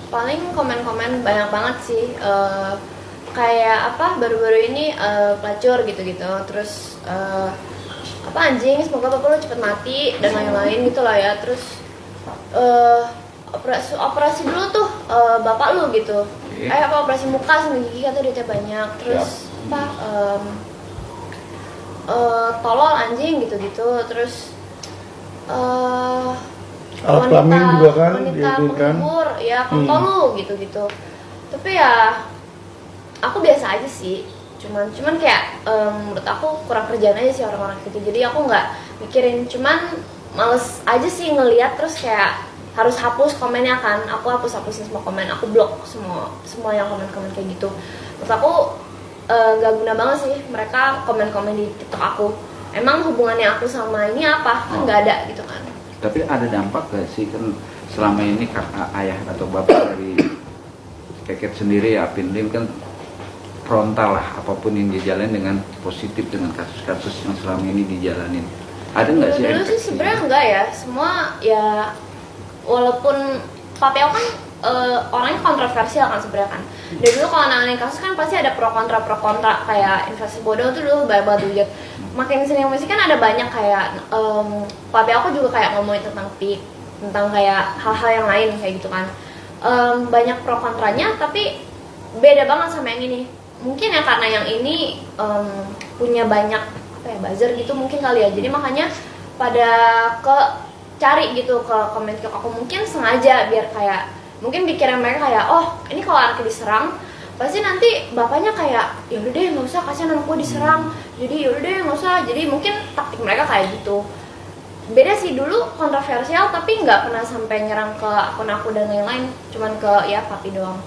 Paling komen-komen banyak banget sih. Kayak apa baru-baru ini pelacur gitu-gitu. Terus apa anjing semoga bapak lu cepet mati dan lain-lain gitu lah ya. Terus operasi dulu tuh bapak lu gitu. Apa operasi muka sama gigi kata duitnya banyak. Terus apa tolol anjing gitu-gitu. Terus alat kelamin juga kan, wanita penghibur ya kontol lu gitu-gitu. Tapi ya aku biasa aja sih, cuman kayak menurut aku kurang kerjaan aja sih orang-orang gitu. Jadi aku nggak mikirin, cuman males aja sih ngelihat terus kayak harus hapus komennya kan. Aku hapusin semua komen, aku blok semua yang komen kayak gitu. Menurut aku nggak guna banget sih mereka komen di TikTok aku. Emang hubungannya aku sama ini apa? Kan nggak ada gitu kan. Tapi ada dampak gak sih kan selama ini kakak ayah atau bapak dari Keket sendiri ya Pinlim kan frontal lah apapun yang dijalanin dengan positif dengan kasus-kasus yang selama ini dijalanin. Ada nggak sih? Dulu sih sebenarnya enggak ya, semua ya walaupun papi aku kan orangnya kontroversial kan sebenarnya kan. Dari dulu kalau nanganin kasus kan pasti ada pro kontra kayak investasi bodong tuh dulu banget dulu. Makin sering musik kan ada banyak kayak papi aku juga kayak ngomongin tentang PIK, tentang kayak hal-hal yang lain kayak gitu kan. Banyak pro kontranya tapi beda banget sama yang ini. Mungkin ya karena yang ini punya banyak apa ya buzzer gitu mungkin kali ya. Jadi makanya pada cari gitu ke komen aku mungkin sengaja biar kayak mungkin pikiran mereka kayak oh ini kalau anaknya diserang pasti nanti bapaknya kayak ya udah deh nggak usah kasihan anakku diserang jadi ya udah deh nggak usah. Jadi mungkin taktik mereka kayak gitu. Beda sih dulu kontroversial tapi nggak pernah sampai nyerang ke akun aku dan lain-lain, cuman ke ya papi doang.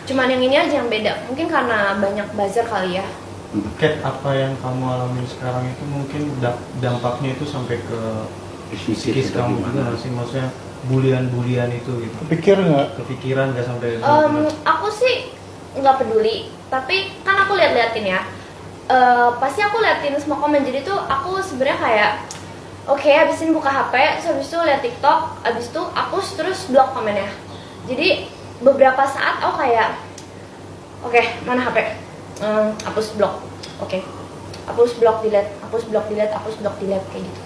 Cuman yang ini aja yang beda, mungkin karena banyak buzzer kali ya. Kat, apa yang kamu alami sekarang itu mungkin dampaknya itu sampai ke psikis kamu juga nggak sih? Maksudnya bulian itu gitu. Kepikiran nggak sampai? Aku sih nggak peduli, tapi kan aku liatin ya. Pasti aku liatin semua komen, jadi tuh aku sebenarnya kayak oke, abis ini buka HP, terus abis itu liat TikTok, abis itu aku terus blok komennya. Jadi beberapa saat aku kayak oke, mana HP? Hapus blok. Oke. Hapus blok delete, hapus blok delete, hapus blok delete kayak gitu.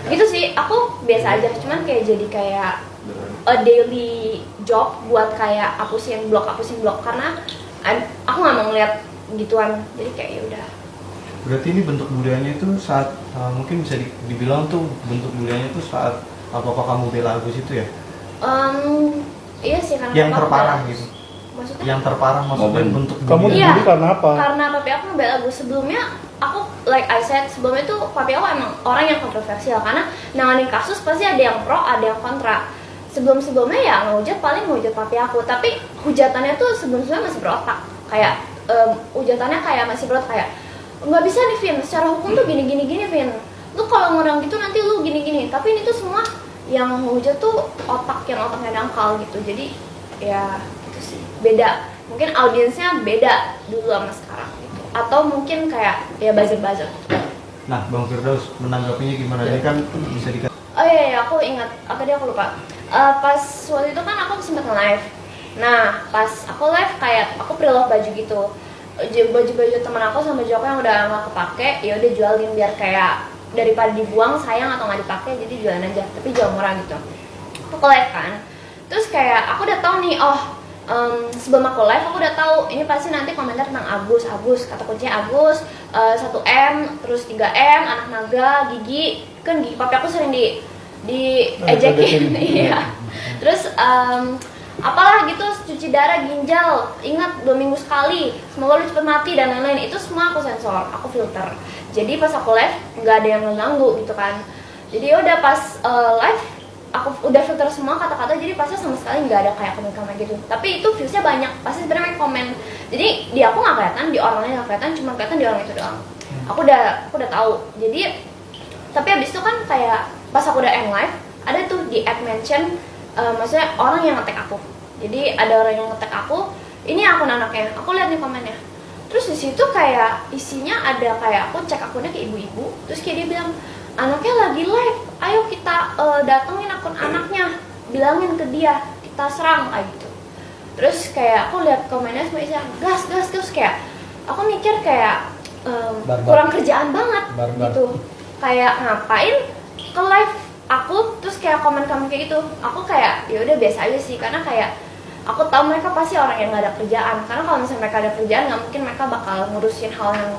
Gitu sih, aku biasa aja, cuman kayak jadi kayak a daily job buat kayak hapusin blok karena aku nggak mau ngeliat gituan. Jadi kayak ya udah. Berarti ini bentuk buliannya itu saat mungkin bisa dibilang tuh bentuk buliannya itu saat apa kamu bela Agus itu ya? Iya sih karena yang terparah gitu. Maksudnya? Yang terparah maksudnya bentuk kamu dibully karena apa? Karena papi aku ngebela Agus. Sebelumnya aku like I said sebelumnya tuh papi aku emang orang yang kontroversial karena nanganin kasus pasti ada yang pro ada yang kontra. Sebelumnya ya ngehujat paling ngehujat papi aku, tapi hujatannya tuh sebelumnya masih berotak kayak hujatannya kayak masih berotak kayak nggak bisa nih Vin, secara hukum tuh gini Vin, lu kalau ngurang gitu nanti lu gini. Tapi ini tuh semua yang hujat tuh otaknya dangkal gitu. Jadi ya gitu sih, beda mungkin audiensnya beda dulu sama sekarang gitu, atau mungkin kayak ya buzzer gitu. Nah Bang Firdaus menanggapinya gimana? Ini kan bisa dikatakan oh iya aku ingat tadi aku lupa. Pas waktu itu kan aku sempat nge-live. Nah pas aku live kayak aku pre-love baju gitu, baju teman aku sama baju aku yang udah nggak kepake ya udah jualin biar kayak daripada dibuang sayang atau nggak dipakai, jadi jualan aja tapi jual murah gitu. Aku live kan, terus kayak aku udah tahu nih sebelum aku live aku udah tahu ini pasti nanti komentar tentang Agus kata kuncinya Agus 1M terus 3M anak naga gigi kan gigi papi aku sering di ejekin iya. Terus apalah gitu cuci darah ginjal ingat 2 minggu sekali semoga lu cepet mati dan lain-lain, itu semua aku sensor aku filter. Jadi pas aku live nggak ada yang ngeganggu gitu kan. Jadi udah pas live aku udah filter semua kata-kata, jadi pasti sama sekali nggak ada kayak komen-komen gitu. Tapi itu viewsnya banyak, pasti sebenarnya komen. Jadi di aku nggak kelihatan, di orang lain nggak kelihatan, cuma kelihatan di orang itu doang. Aku udah tahu. Jadi tapi abis itu kan kayak pas aku udah end live ada tuh di add mention maksudnya orang yang nge-tag aku. Jadi ada orang yang nge-tag aku, ini akun anaknya. Aku lihat nih komennya. Terus di situ kayak isinya ada kayak aku cek akunnya ke ibu-ibu, terus kayak dia bilang anaknya lagi live, ayo kita datengin akun anaknya, bilangin ke dia, kita serang kayak gitu. Terus kayak aku lihat komennya semua isinya gas kayak aku mikir kayak kurang kerjaan banget gitu. Kayak ngapain ke live aku terus kayak komen kayak gitu. Aku kayak ya udah biasa aja sih, karena kayak aku tahu mereka pasti orang yang nggak ada kerjaan. Karena kalau misalnya mereka ada kerjaan, nggak mungkin mereka bakal ngurusin hal yang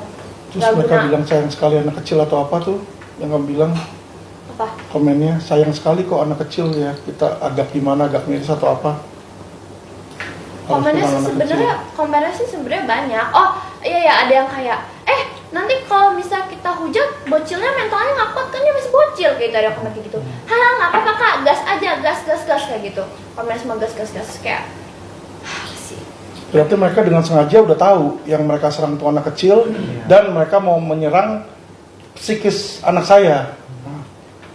Terus nggak mereka guna. bilang sayang sekali anak kecil atau apa tuh? Yang kamu bilang Apa? komennya sayang sekali kok anak kecil ya, kita agak gimana, agak miris atau apa? Harus Komennya tentang sih anak sebenarnya kecil. komennya sih sebenarnya banyak. Oh iya ada yang kayak nanti kalau bisa kita hujat bocilnya mentalnya nggak kuat kan dia masih bocil kayak gitu, ada komen kayak gitu. Halah nggak apa-apa kak, gas aja gas kayak gitu. Komen semua gas kayak apa sih. Berarti mereka dengan sengaja udah tahu yang mereka serang itu anak kecil dan mereka mau menyerang psikis anak saya.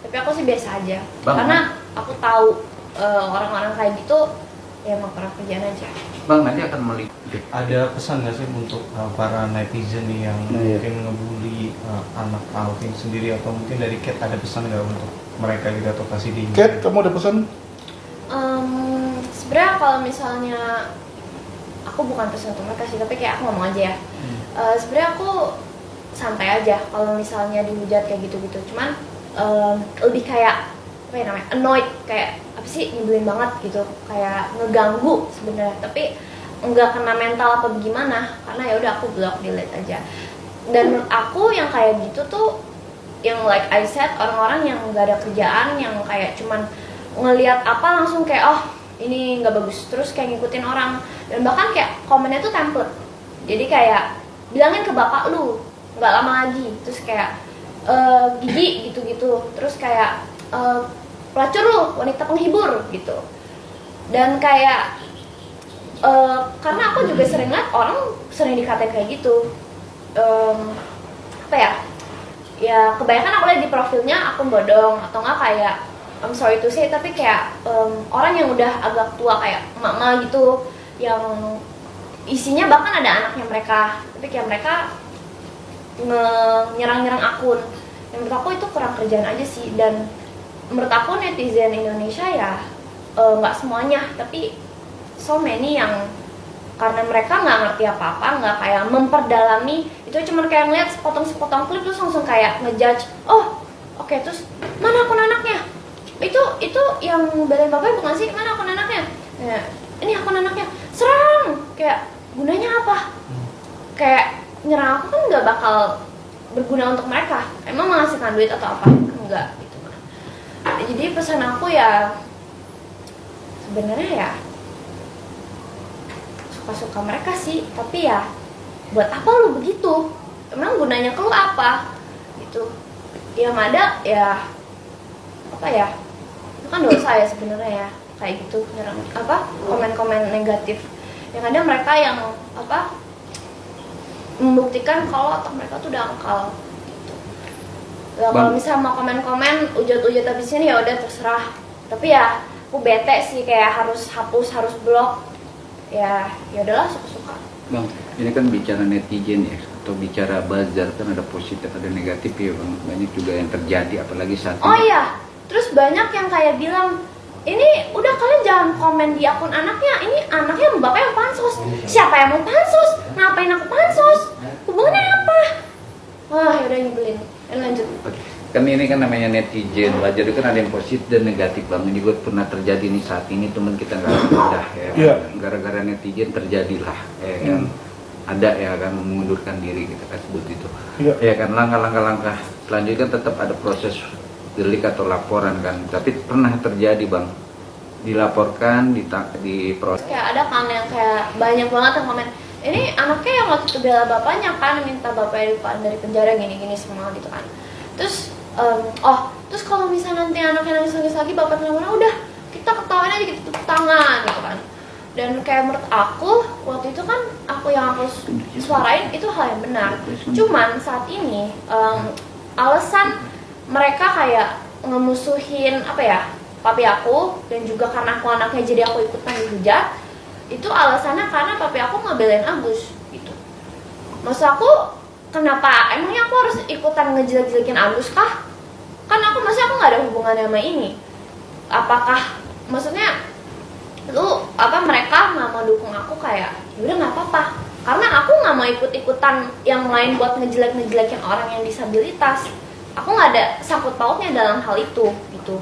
Tapi aku sih biasa aja, Bang, karena aku tahu orang-orang kayak gitu ya emang kurang kerjaan aja. Bang, nanti akan melihat Ada pesan nggak sih untuk para netizen nih yang mungkin ngebully anak Alvin sendiri, atau mungkin dari Cat ada pesan nggak untuk mereka juga, atau kasih di Kat, kamu ada pesan? Sebenarnya kalau misalnya aku bukan pesan untuk mereka sih, tapi kayak aku ngomong aja ya. Sebenarnya aku santai aja kalau misalnya dihujat kayak gitu-gitu. Cuman lebih kayak apa ya namanya, annoyed, kayak apa sih, nyebelin banget gitu, kayak ngeganggu sebenarnya. Tapi nggak kena mental apa gimana, karena ya udah aku block, delete aja. Dan menurut aku yang kayak gitu tuh, yang like I said, orang-orang yang nggak ada kerjaan, yang kayak cuman ngelihat apa langsung kayak oh ini nggak bagus, terus kayak ngikutin orang. Dan bahkan kayak komennya tuh template, jadi kayak bilangin ke bapak lu nggak lama lagi, terus kayak gigi gitu-gitu, terus kayak pelacur lu, wanita penghibur gitu. Dan kayak karena aku juga sering lihat orang sering dikatain kayak gitu, apa ya kebanyakan aku lihat di profilnya akun bodong, atau enggak kayak I'm sorry to say, tapi kayak orang yang udah agak tua kayak emak-emak gitu, yang isinya bahkan ada anaknya mereka, tapi kayak mereka nyerang-nyerang akun. Yang menurut aku itu kurang kerjaan aja sih. Dan menurut aku netizen Indonesia ya nggak semuanya, tapi so many yang karena mereka nggak ngerti apa-apa, nggak kayak memperdalami, itu cuma kayak ngeliat sepotong-sepotong klip terus langsung kayak ngejudge, oh oke, terus mana akun anaknya, itu yang belain bapaknya bukan sih, mana akun anaknya, ya, ini akun anaknya, serang, kayak gunanya apa? Kayak nyerang aku kan nggak bakal berguna untuk mereka, emang menghasilkan duit atau apa? Enggak gitu. Jadi pesan aku ya sebenarnya ya suka-suka mereka sih, tapi ya buat apa lu begitu, emang gunanya ke lu apa gitu. Yang ada ya apa ya, itu kan dosa ya sebenarnya ya, kayak gitu nyerang apa komen-komen negatif. Yang ada mereka yang apa membuktikan kalau otak mereka tuh dangkal gitu. Ya, kalau misalnya mau komen-komen ujat-ujat habis ini ya udah terserah, tapi ya aku bete sih, kayak harus hapus, harus blok. Ya udahlah, suka-suka. Bang, ini kan bicara netizen ya, atau bicara buzzer, kan ada positif ada negatif ya Bang. Banyak juga yang terjadi apalagi saat ini. Oh iya, terus banyak yang kayak bilang, ini udah kalian jangan komen di akun anaknya, ini anaknya sama bapak yang pansos. Siapa yang mau pansos? Ngapain aku pansos? Hubungannya apa? Wah yaudah nyebelin, lanjut. Kan ini kan namanya netizen, wajar itu kan ada yang positif dan negatif Bang. Ini juga pernah terjadi nih saat ini, teman kita nggak mudah ya. Iya. Gara-gara netizen terjadilah kan ada ya kan mengundurkan diri, kita kan sebut itu. Iya. Ya kan langkah-langkah selanjutnya kan tetap ada proses delik atau laporan kan. Tapi pernah terjadi Bang, dilaporkan di proses. Kayak ada kan yang kayak banyak banget yang komen, ini anaknya yang waktu itu bela bapaknya kan, minta bapaknya dikeluarin dari penjara gini-gini semua gitu kan. Terus terus kalau misalnya nanti anaknya nangis lagi bapak kenapa-napa, udah kita ketawain aja, kita tepuk tangan gitu kan. Dan kayak menurut aku waktu itu kan aku suarain itu hal yang benar. Cuman saat ini alasan mereka kayak ngemusuhin apa ya papi aku, dan juga karena aku anaknya jadi aku ikutan dihujat, itu alasannya karena papi aku ngebelain Agus gitu. Maksud aku, kenapa emangnya aku harus ikutan ngejelek-jelekin Agus kah? Kan aku nggak ada hubungannya sama ini. Apakah maksudnya lu mereka nggak mau dukung aku kayak udah nggak apa-apa, karena aku nggak mau ikut-ikutan yang lain buat ngejelek-ngejelekin orang yang disabilitas. Aku nggak ada sangkut pautnya dalam hal itu gitu.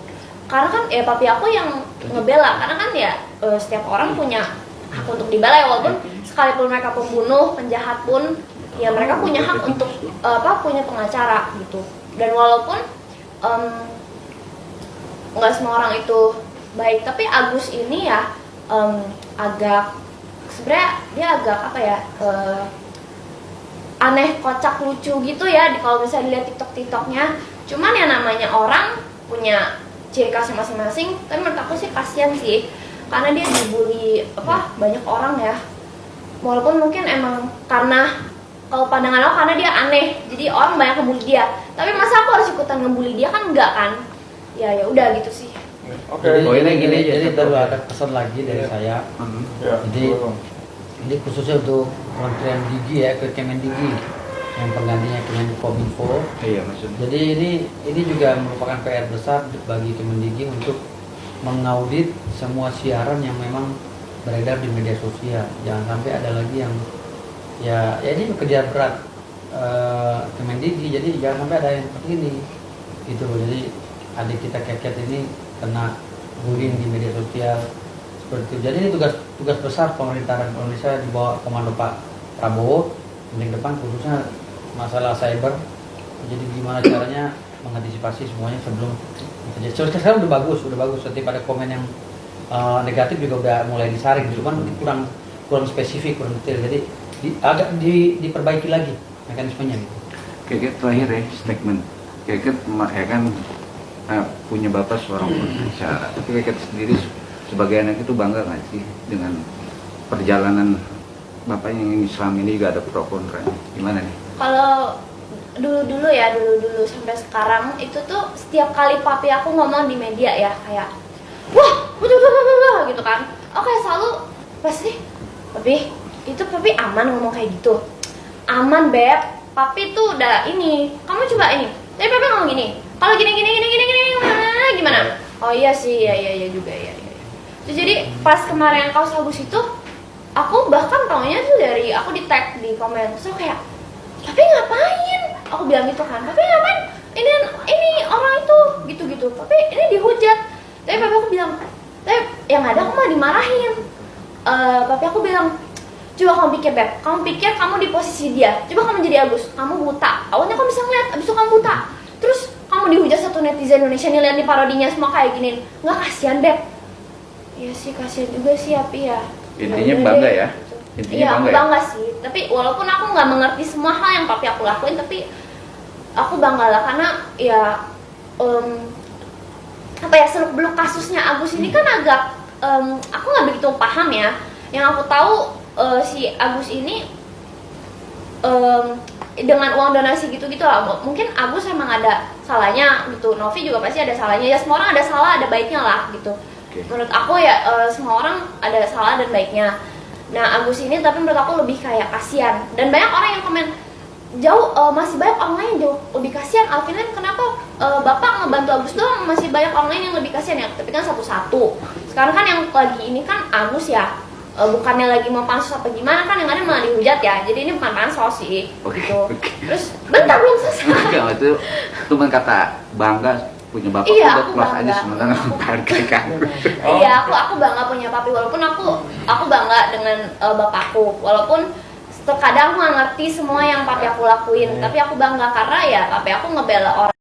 Karena kan ya papi aku yang ngebela, karena kan ya setiap orang punya hak untuk dibela ya, walaupun sekalipun mereka pembunuh, penjahat pun ya mereka punya hak untuk punya pengacara gitu. Dan walaupun nggak semua orang itu baik, tapi Agus ini ya agak sebenarnya dia agak apa ya aneh, kocak, lucu gitu ya kalau misalnya dilihat TikToknya. Cuman ya namanya orang punya ciri khasnya masing-masing, tapi menurut aku sih kasihan sih karena dia dibully banyak orang ya. Walaupun mungkin emang karena kalau pandangan aku karena dia aneh, jadi orang banyak ngebully dia. Tapi masa aku harus ikutan ngebully dia, kan enggak kan? Ya udah gitu sih. Oke. Jadi baru ada pesan lagi dari saya. Ya, Jadi khususnya untuk Kementerian Digi ya, ke Kemendigi yang penggantinya Kemenkominfo. Iya maksudnya. Jadi ini juga merupakan PR besar bagi Kemendigi untuk mengaudit semua siaran yang memang beredar di media sosial. Jangan sampai ada lagi yang ya ini kerja berat Kemendigi. Jadi jangan sampai ada yang seperti ini gitu. Jadi adik kita Keket ini kena bullying di media sosial seperti itu. Jadi ini tugas besar pemerintahan Indonesia di bawah komando Pak Prabowo di depan, khususnya masalah cyber. Jadi gimana caranya mengantisipasi semuanya sebelum terjadi. Sekarang udah bagus. Setiap ada komen yang negatif juga udah mulai disaring, cuman kurang spesifik, kurang detail. Jadi agak diperbaiki lagi mekanismenya gitu. Keket terakhir ya statement. Keket ya kan punya bapak seorang pengacara, tapi Keket sendiri sebagai anak itu bangga nggak sih dengan perjalanan bapaknya yang Islam ini? Juga ada pro kontra, gimana nih? Kalau dulu sampai sekarang itu tuh setiap kali papi aku ngomong di media ya kayak wah betul gitu kan, oke selalu pasti papi itu papi aman ngomong kayak gitu, aman beb, papi tuh udah ini, kamu coba ini, tapi papi ngomong gini, kalau gini gimana? Oh iya sih, ya juga ya. Jadi pas kemarin kasus Agus itu, aku bahkan taunya tuh dari aku di tag di komen, terus aku kayak, tapi ngapain? Aku bilang gitu kan, tapi ngapain? Ini orang itu gitu, tapi ini dihujat. Tapi papi aku bilang, tapi yang ada aku mah dimarahin. Papi aku bilang, coba kamu pikir beb, kamu pikir kamu di posisi dia, coba kamu jadi Agus, kamu buta, awalnya kamu bisa ngeliat, abis itu kamu buta, terus kamu dihujat satu netizen Indonesia nih, lihat di parodinya semua kayak gini, nggak kasihan beb? Iya sih kasihan juga sih Api ya. Intinya bangga ya? Iya aku bangga sih, tapi walaupun aku nggak mengerti semua hal yang papi aku lakuin, tapi aku bangga lah karena ya seluk beluk kasusnya Agus ini kan agak aku nggak begitu paham ya. Yang aku tahu si Agus ini dengan uang donasi gitu lah, mungkin Agus emang ada salahnya gitu, Novi juga pasti ada salahnya, ya semua orang ada salah ada baiknya lah gitu. Menurut aku ya semua orang ada salah dan baiknya. Nah Agus ini tapi menurut aku lebih kayak kasihan, dan banyak orang yang komen jauh masih banyak orang lain jauh lebih kasihan. Alvin kenapa bapak ngebantu Agus doang, masih banyak orang lain yang lebih kasihan ya, tapi kan satu-satu. Sekarang kan yang lagi ini kan Agus ya, bukannya lagi mau pansos apa gimana kan, yang ada malah dihujat ya, jadi ini bukan pansos sih gitu. Terus bentar belum selesai. Itu cuma kata bangga punya bapak, iya, udah kelas aja sementara menghargai kamu. Iya, aku bangga punya papi, walaupun aku bangga dengan bapakku, walaupun terkadang aku nggak ngerti semua yang papi aku lakuin, tapi aku bangga karena ya papi aku ngebela orang.